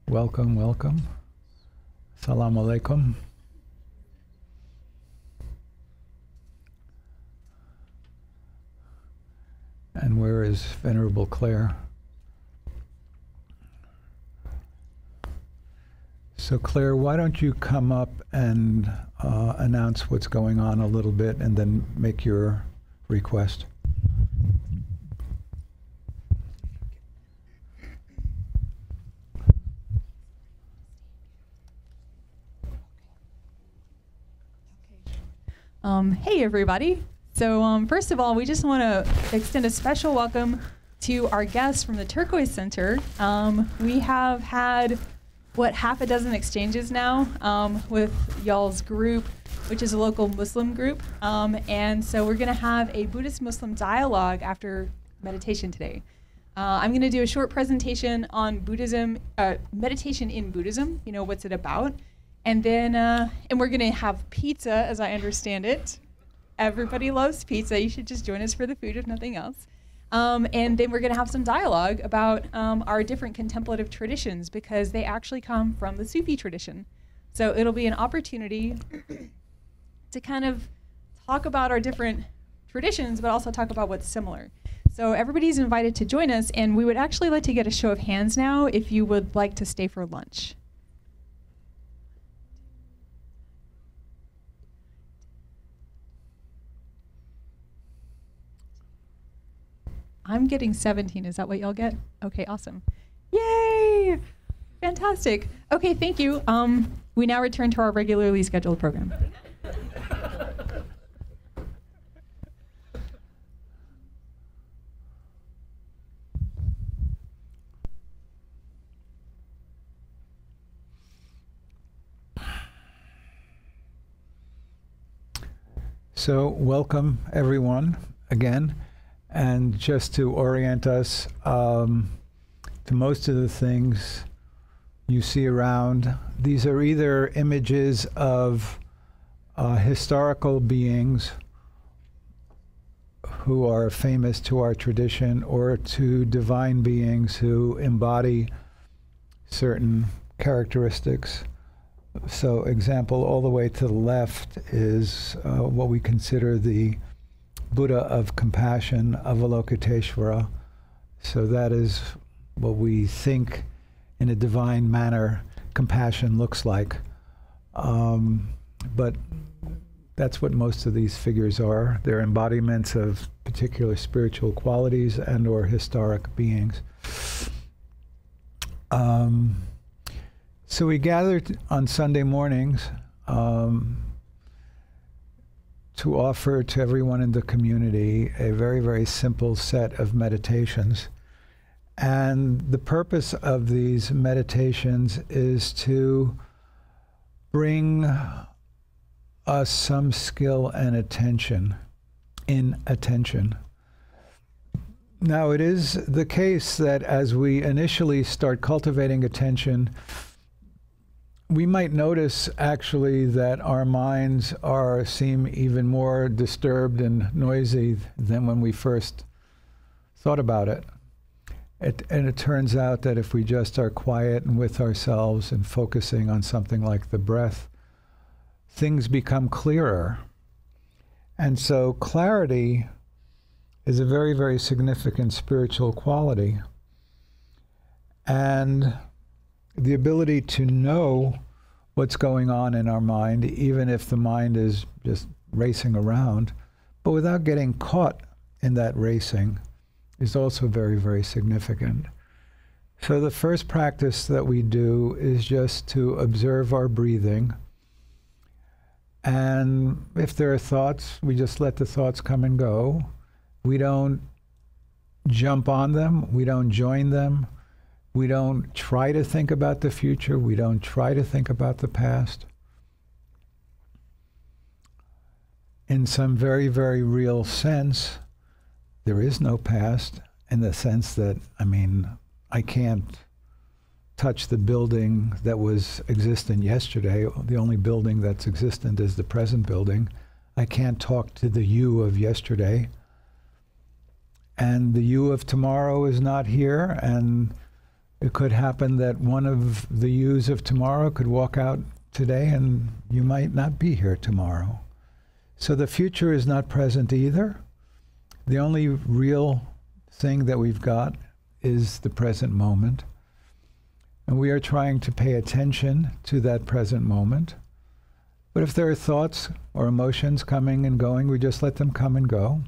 Welcome, welcome. Assalamu alaikum. And where is Venerable Claire? So Claire, why don't you come up and announce what's going on a little bit and then make your request. Hey everybody. So first of all, we just want to extend a special welcome to our guests from the Turquoise Center. We have had, half a dozen exchanges now with y'all's group, which is a local Muslim group. And so we're going to have a Buddhist-Muslim dialogue after meditation today. I'm going to do a short presentation on Buddhism, meditation in Buddhism, what's it about. And then, and we're going to have pizza, as I understand it. Everybody loves pizza. You should just join us for the food, if nothing else. And then we're going to have some dialogue about our different contemplative traditions, because they actually come from the Sufi tradition. So it'll be an opportunity to kind of talk about our different traditions, but also talk about what's similar. So everybody's invited to join us, and we would actually like to get a show of hands now if you would like to stay for lunch. I'm getting 17. Is that what y'all get? Okay, awesome. Yay! Fantastic. Okay, thank you. We now return to our regularly scheduled program. So welcome everyone again. And just to orient us to most of the things you see around, these are either images of historical beings who are famous to our tradition, or to divine beings who embody certain characteristics. So example, all the way to the left is what we consider the Buddha of compassion, Avalokiteshvara. So that is what we think in a divine manner compassion looks like. But that's what most of these figures are. They're embodiments of particular spiritual qualities and or historic beings. So we gathered on Sunday mornings to offer to everyone in the community a very, very simple set of meditations. And the purpose of these meditations is to bring us some skill and attention in attention. Now, it is the case that as we initially start cultivating attention, we might notice actually that our minds seem even more disturbed and noisy than when we first thought about it. And it turns out that if we just are quiet and with ourselves and focusing on something like the breath, things become clearer. And so clarity is a very, very significant spiritual quality. And the ability to know what's going on in our mind, even if the mind is just racing around, but without getting caught in that racing, is also very, very significant. So the first practice that we do is just to observe our breathing. And if there are thoughts, we just let the thoughts come and go. We don't jump on them. We don't join them. We don't try to think about the future. We don't try to think about the past. In some very, very real sense, there is no past, in the sense that, I can't touch the building that was existent yesterday. The only building that's existent is the present building. I can't talk to the you of yesterday. And the you of tomorrow is not here, and It could happen that one of the yous of tomorrow could walk out today and you might not be here tomorrow. So the future is not present either. The only real thing that we've got is the present moment. And we are trying to pay attention to that present moment. But if there are thoughts or emotions coming and going, we just let them come and go.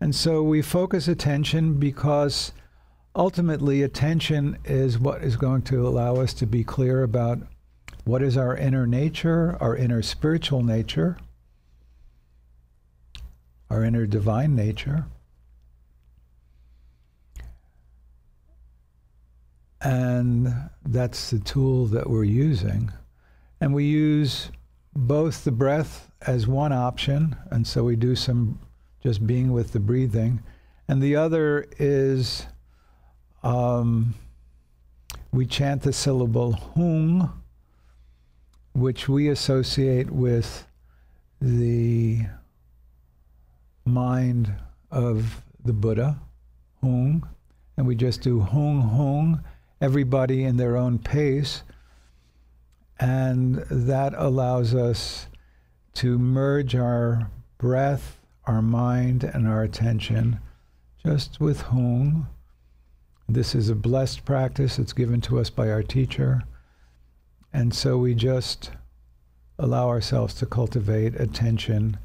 And so we focus attention because ultimately attention is what is going to allow us to be clear about what is our inner nature, our inner spiritual nature, our inner divine nature. And that's the tool that we're using. And we use both the breath as one option, and so we do some just being with the breathing. And the other is we chant the syllable hung, which we associate with the mind of the Buddha, hung. And we just do hung, hung, everybody in their own pace. And that allows us to merge our breath, our mind, and our attention just with hung. This is a blessed practice. It's given to us by our teacher. And so we just allow ourselves to cultivate attention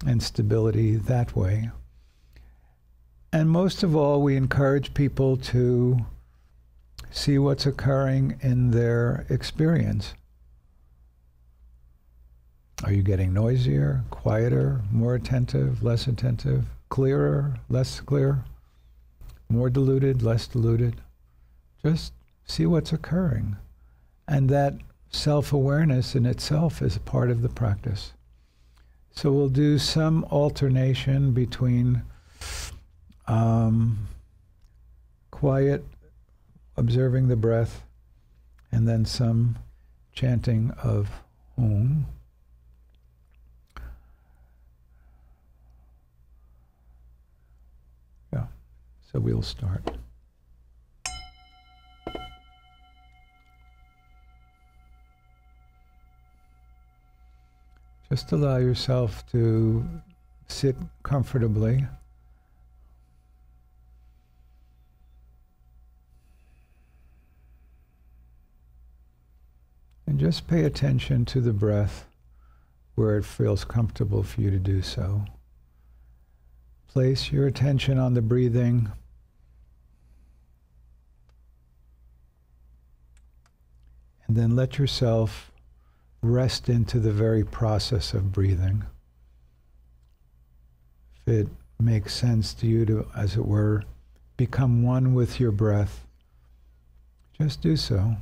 and stability that way. And most of all, we encourage people to see what's occurring in their experience. Are you getting noisier, quieter, more attentive, less attentive, clearer, less clear, more diluted, less diluted? Just see what's occurring. And that self-awareness in itself is a part of the practice. So we'll do some alternation between quiet, observing the breath, and then some chanting of Om. Yeah, so we'll start. Just allow yourself to sit comfortably. And just pay attention to the breath where it feels comfortable for you to do so. Place your attention on the breathing. And then let yourself rest into the very process of breathing. If it makes sense to you to, as it were, become one with your breath, just do so.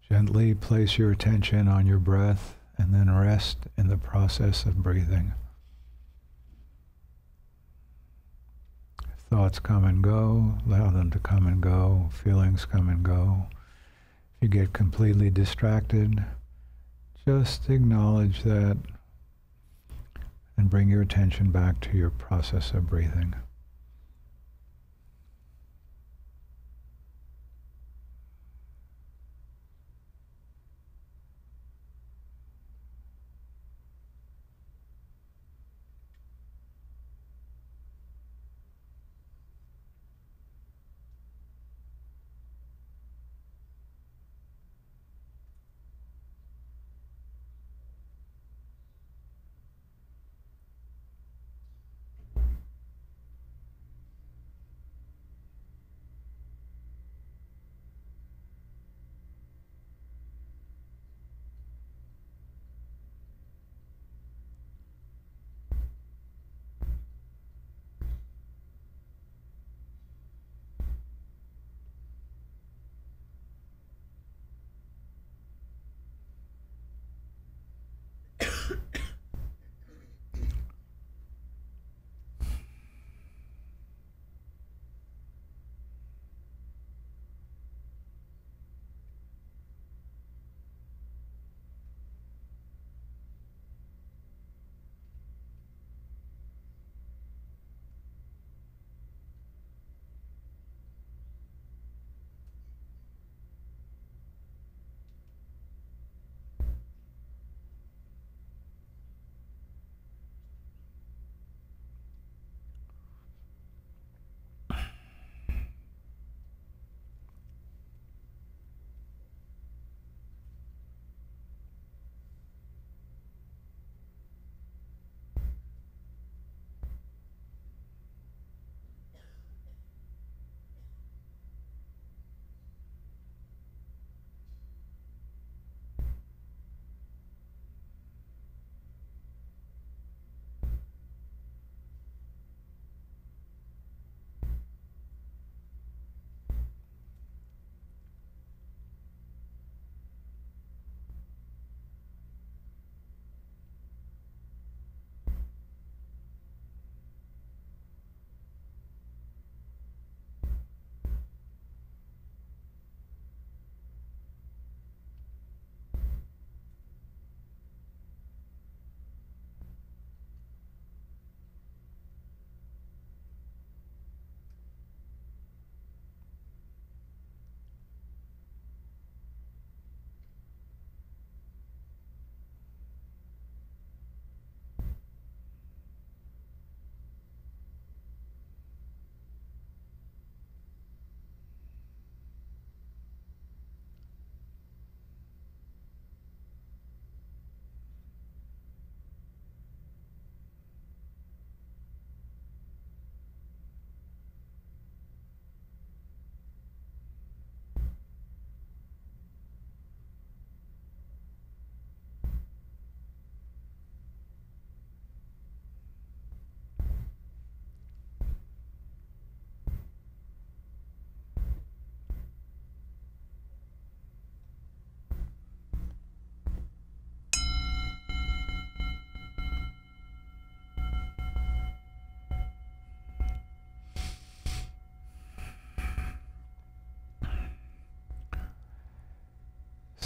Gently place your attention on your breath and then rest in the process of breathing. Thoughts come and go, allow them to come and go, feelings come and go. If you get completely distracted, just acknowledge that and bring your attention back to your process of breathing.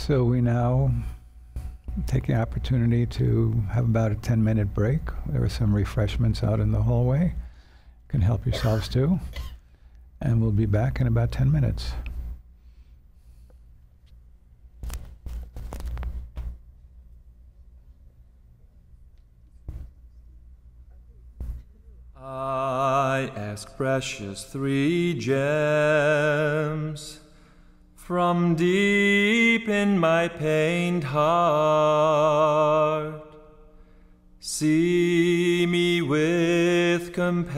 So we now take the opportunity to have about a 10-minute break. There are some refreshments out in the hallway. You can help yourselves to. And we'll be back in about 10 minutes. I ask precious three gems from deep in my pained heart. See me with compassion.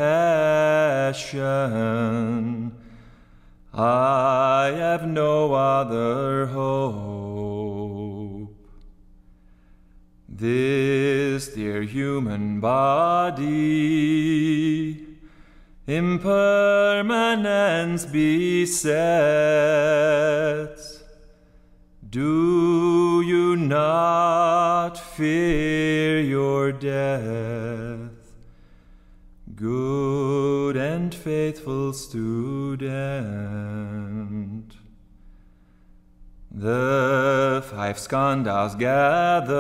I have no other hope. This dear human body impermanence besets. Do you not fear your death, good and faithful student? The 5 skandhas gather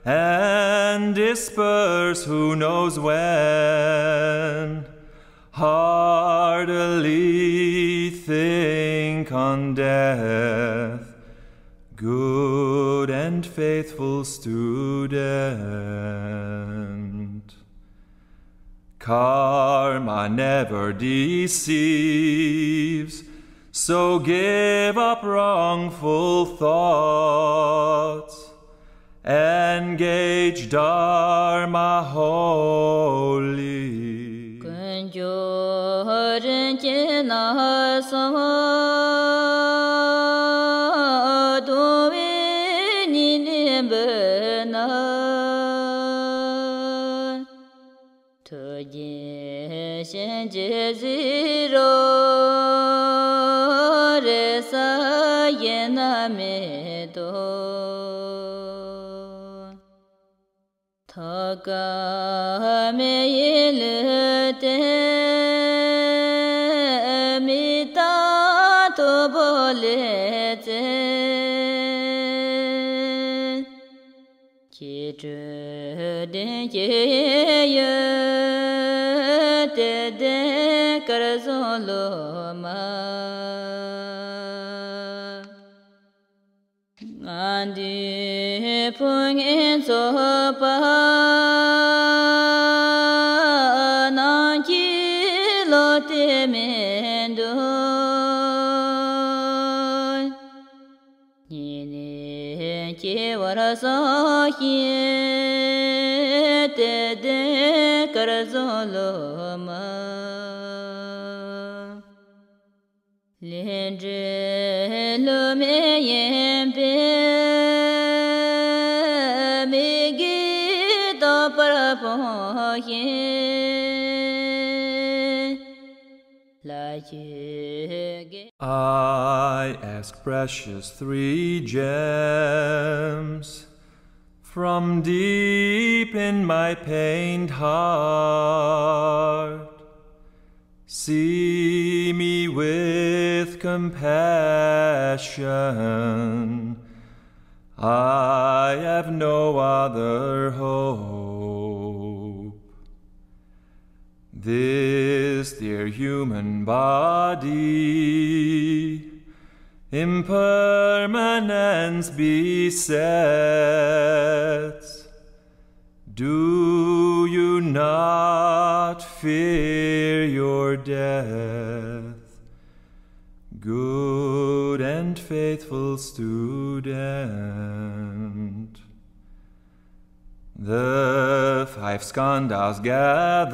and disperse who knows when. Heartily think on death, good and faithful student. Karma never deceives, so give up wrongful thoughts. Engage Dharma wholly. I ask precious 3 gems from deep in my pained heart. See me with compassion. I have no other hope. This dear human body impermanence besets. Do you not fear your death, good and faithful student? The 5 skandhas gather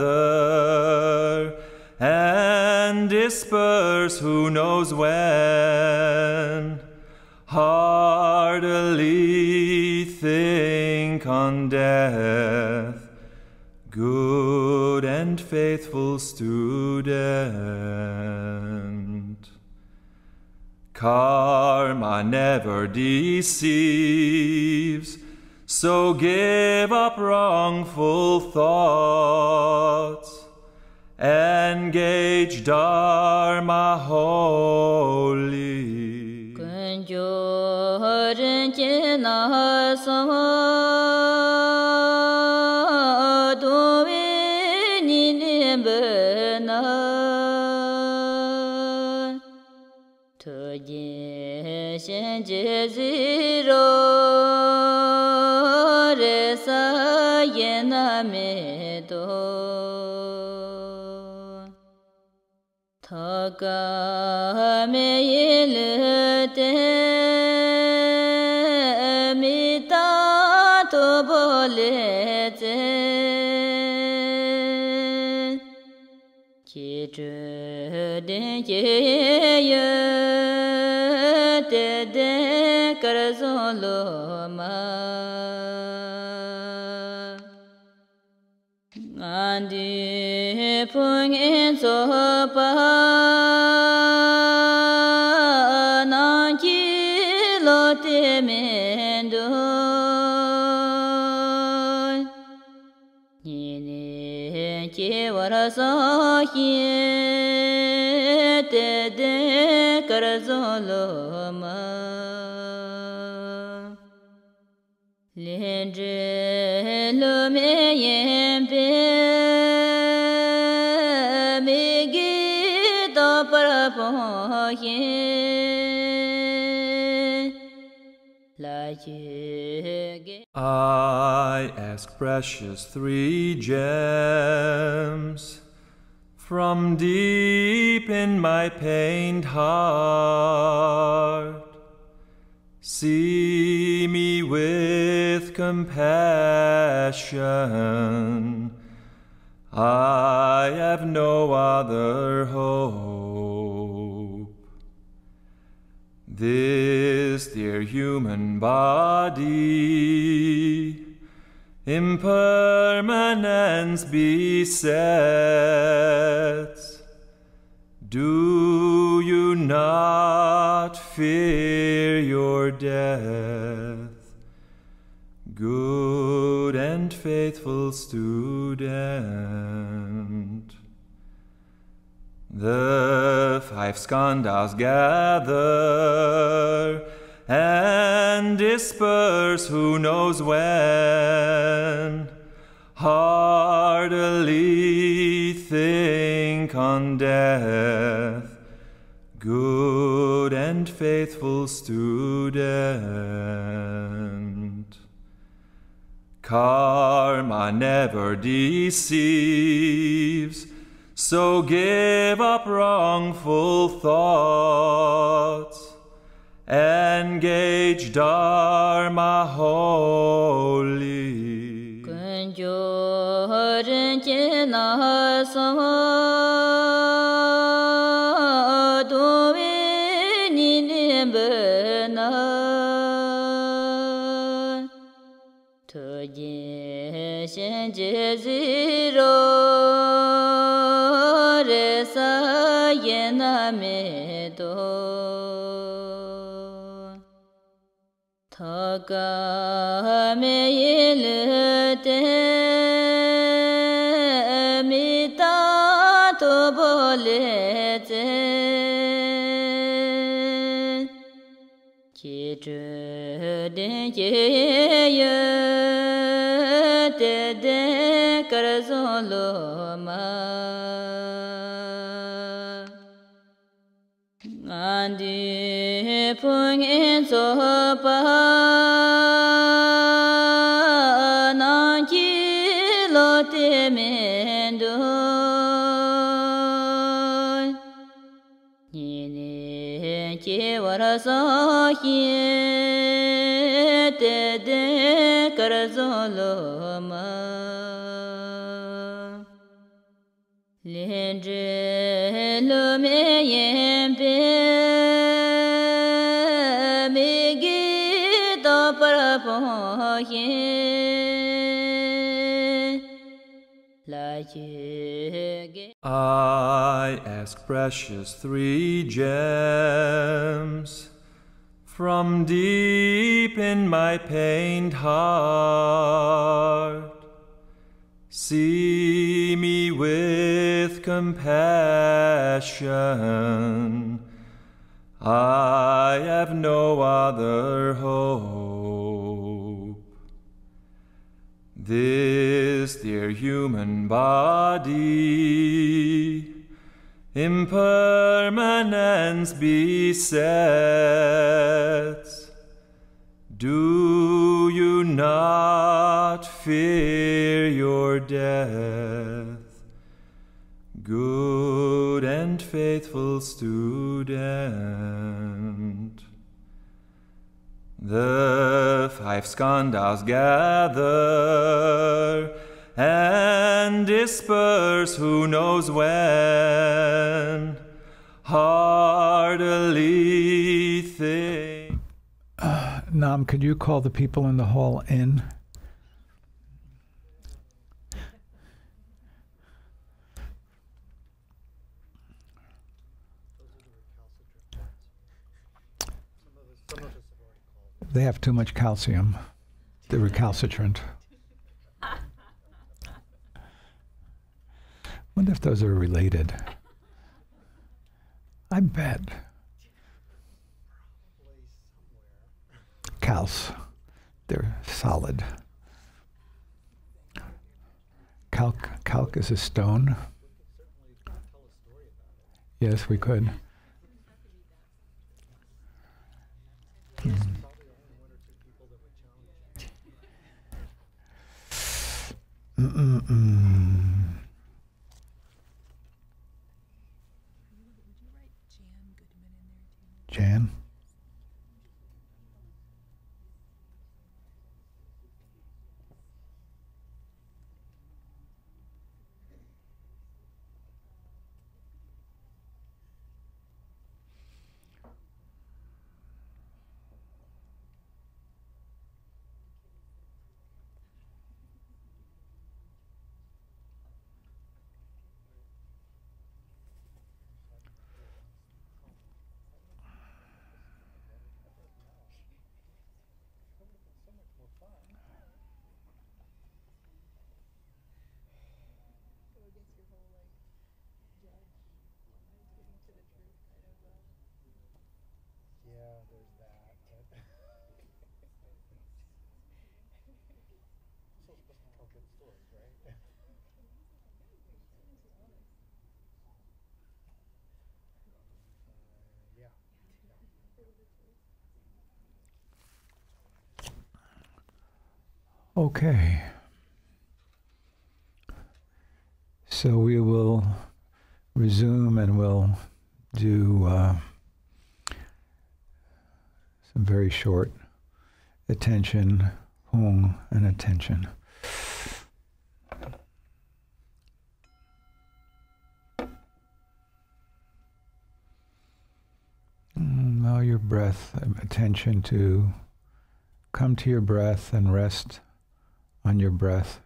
and disperse who knows when. Heartily think on death, good and faithful student. Karma never deceives, so give up wrongful thoughts. Engage Dharma wholly. Nang te de karzolo ma lenje lo me yen pe me gi do para po yin la ye. I ask precious three gems from deep in my pained heart. See me with compassion. I have no other hope. This dear human body, impermanence besets. Do you not fear your death, good and faithful student? The five skandhas gather and disperse who knows when. Heartily think on death, good and faithful student. Karma never deceives, so give up wrongful thoughts. Engage Dharma wholly. Kunjoren chena sa dowe ni nembena toje shenje ziro re sa yena me do Taka me yilete mita to bolete Chitre den ye te de karzolo ma Andi pung in so pa nan ki lo te mendo ni ne ki wara so hi te de karzolo ma lenje lo me yen pe me gi do para po yin la ye. I ask precious three gems from deep in my pained heart. See me with compassion. I have no other hope. This dear human body, impermanence besets. Do you not fear your death, good and faithful student? The five skandhas gather and disperse who knows when. Heartily think. Nam, could you call the people in the hall in? They have too much calcium. They're recalcitrant. wonder if those are related. I bet. Calcs. They're solid. Calc is a stone. Yes, we could. Jan? Okay. So we will resume and we'll do some very short attention, hung, and attention. Allow your breath, attention to come to your breath and rest on your breath.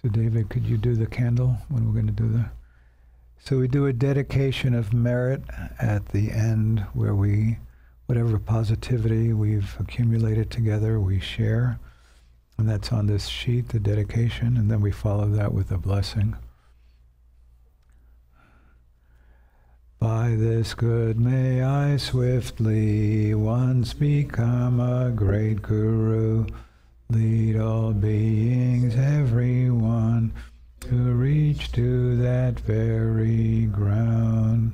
So David, could you do the candle when we're going to do the... So we do a dedication of merit at the end where we, whatever positivity we've accumulated together, we share. And that's on this sheet, the dedication, and then we follow that with a blessing. By this good may I swiftly once become a great guru, lead all beings, everyone, to reach to that very ground.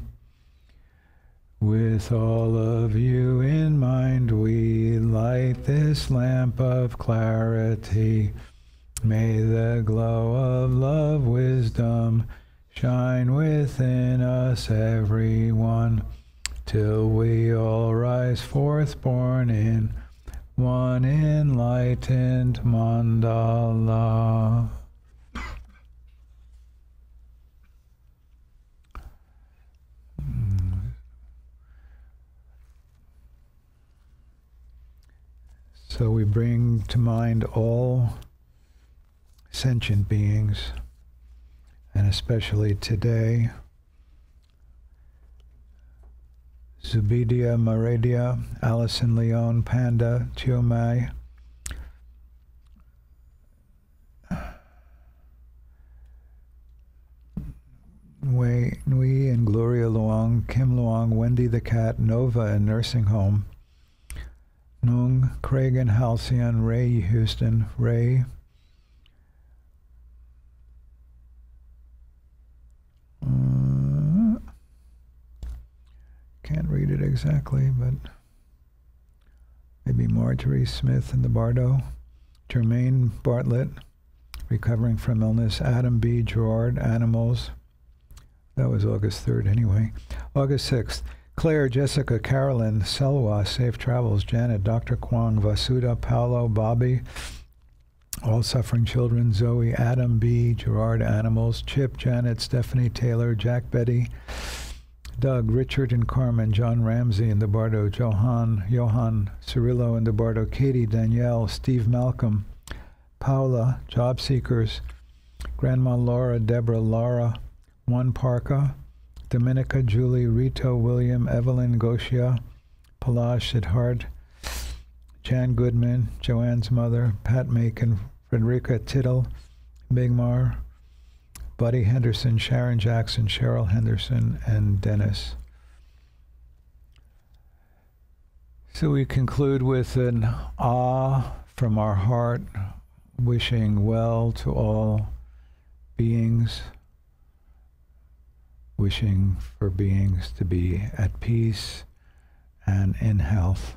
With all of you in mind, we light this lamp of clarity. May the glow of love, wisdom, shine within us, everyone, till we all rise forth born in one enlightened mandala. So we bring to mind all sentient beings, and especially today, Zubidia Maradia, Allison Leon, Panda, Chiomai, Wei Nui and Gloria Luong, Kim Luong, Wendy the Cat, Nova in Nursing Home, Nung, Craig and Halcyon, Ray Houston, Ray, can't read it exactly, but maybe Marjorie Smith in the Bardo, Jermaine Bartlett, recovering from illness, Adam B. Gerard, Animals. That was August 3rd anyway. August 6th, Claire, Jessica, Carolyn, Selwa, Safe Travels, Janet, Dr. Kwong, Vasuda, Paolo, Bobby, all suffering children, Zoe, Adam B., Gerard, Animals, Chip, Janet, Stephanie, Taylor, Jack, Betty, Doug, Richard and Carmen, John Ramsey in the Bardo, Johan, Cirillo in the Bardo, Katie, Danielle, Steve Malcolm, Paula, Job Seekers, Grandma Laura, Deborah, Laura, Juan Parka, Dominica, Julie, Rito, William, Evelyn, Goshia, Palash, Siddhart, Jan Goodman, Joanne's mother, Pat Macon, Frederica Tittle, Migmar, Buddy Henderson, Sharon Jackson, Cheryl Henderson, and Dennis. So we conclude with an ah from our heart, wishing well to all beings, wishing for beings to be at peace and in health.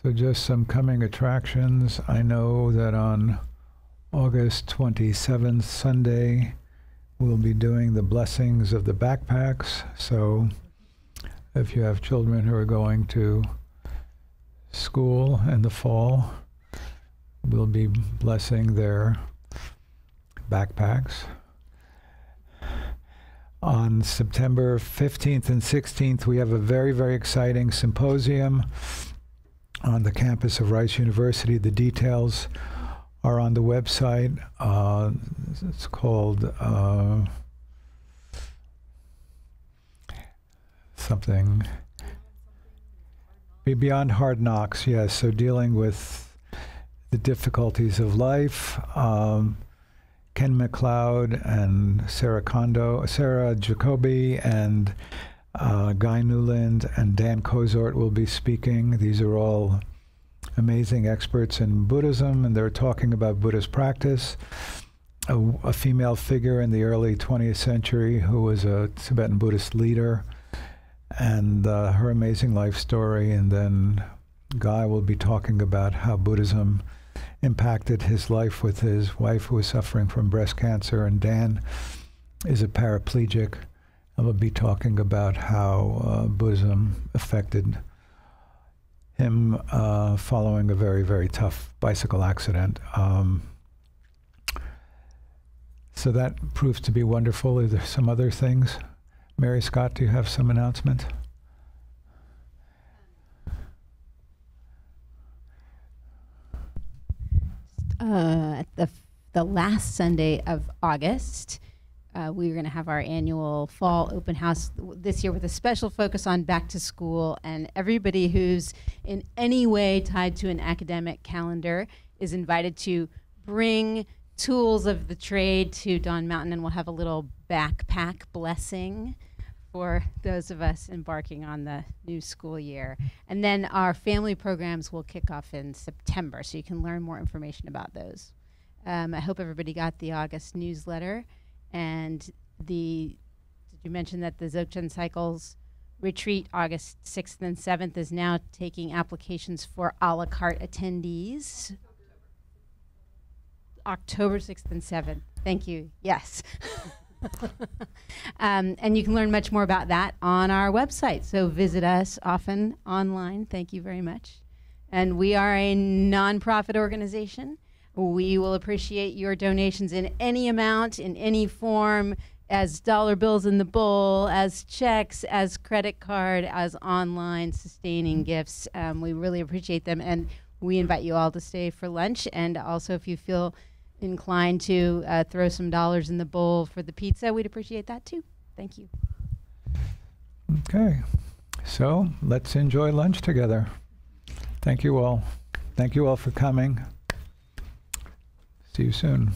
So just some coming attractions. I know that on August 27th, Sunday, we'll be doing the blessings of the backpacks. So if you have children who are going to school in the fall, we'll be blessing their backpacks. On September 15th and 16th, we have a very, very exciting symposium on the campus of Rice University. The details are on the website. It's called something Beyond Hard Knocks. Yes, so dealing with the difficulties of life. Ken McLeod and Sarah Jacoby and Guy Newland and Dan Kozort will be speaking. These are all amazing experts in Buddhism, and they're talking about Buddhist practice. A female figure in the early 20th century who was a Tibetan Buddhist leader, and her amazing life story, and then Guy will be talking about how Buddhism impacted his life with his wife who was suffering from breast cancer, and Dan is a paraplegic and will be talking about how Buddhism affected him following a very, very tough bicycle accident. So that proves to be wonderful. Are there some other things? Mary Scott, do you have some announcement? At the last Sunday of August, we're going to have our annual fall open house this year with a special focus on back to school, and everybody who's in any way tied to an academic calendar is invited to bring tools of the trade to Dawn Mountain, and we'll have a little backpack blessing for those of us embarking on the new school year. And then our family programs will kick off in September, so you can learn more information about those. I hope everybody got the August newsletter. And did you mention that the Dzogchen Cycles retreat August 6th and 7th is now taking applications for a la carte attendees? October 6th and 7th. Thank you. Yes. And you can learn much more about that on our website. So visit us often online. Thank you very much. And we are a nonprofit organization. We will appreciate your donations in any amount, in any form, as dollar bills in the bowl, as checks, as credit card, as online sustaining gifts. We really appreciate them. And we invite you all to stay for lunch. And also, if you feel inclined to throw some dollars in the bowl for the pizza, we'd appreciate that too. Thank you. Okay, so let's enjoy lunch together. Thank you all. Thank you all for coming. See you soon.